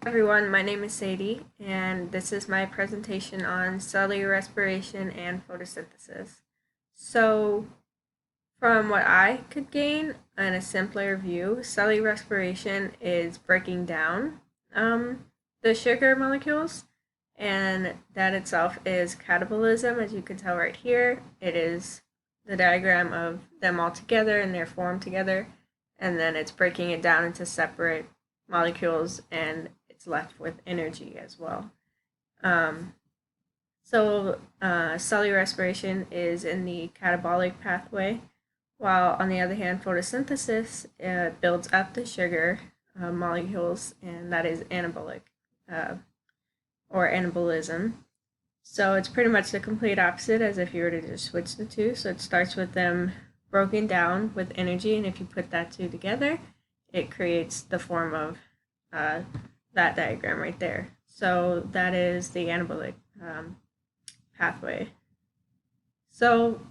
Everyone, my name is Sadie, and this is my presentation on cellular respiration and photosynthesis. So, from what I could gain in a simpler view, cellular respiration is breaking down the sugar molecules, and that itself is catabolism, as you can tell right here. It is the diagram of them all together and their form together, and then it's breaking it down into separate molecules, and it's left with energy as well. Cellular respiration is in the catabolic pathway, while on the other hand, photosynthesis builds up the sugar molecules, and that is anabolic uh, or anabolism. So it's pretty much the complete opposite as if you were to just switch the two. So it starts with them broken down with energy, and if you put that two together, it creates the form of that diagram right there. So that is the anabolic pathway. So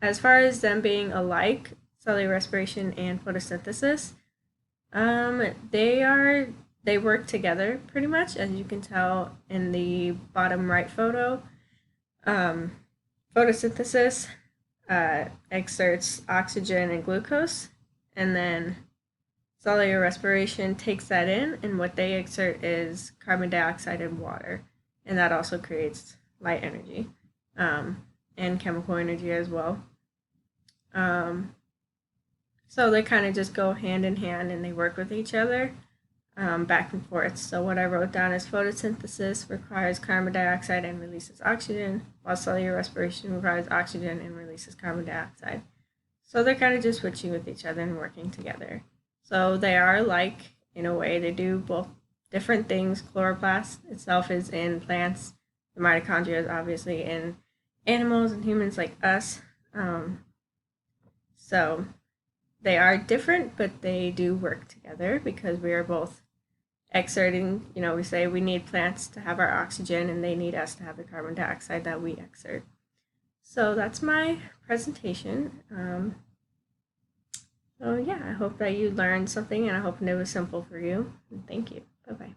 as far as them being alike, cellular respiration and photosynthesis, they work together pretty much, as you can tell in the bottom right photo. Photosynthesis exerts oxygen and glucose, and then cellular respiration takes that in, and what they exert is carbon dioxide and water, and that also creates light energy and chemical energy as well. So they kind of just go hand in hand, and they work with each other back and forth. So what I wrote down is photosynthesis requires carbon dioxide and releases oxygen, while cellular respiration requires oxygen and releases carbon dioxide. So they're kind of just switching with each other and working together. So they are alike in a way. They do both different things. Chloroplast itself is in plants. The mitochondria is obviously in animals and humans like us. So they are different, but they do work together because we are both exerting. We say we need plants to have our oxygen, and they need us to have the carbon dioxide that we exert. So that's my presentation. So yeah, I hope that you learned something, and I hope it was simple for you. And thank you. Bye-bye.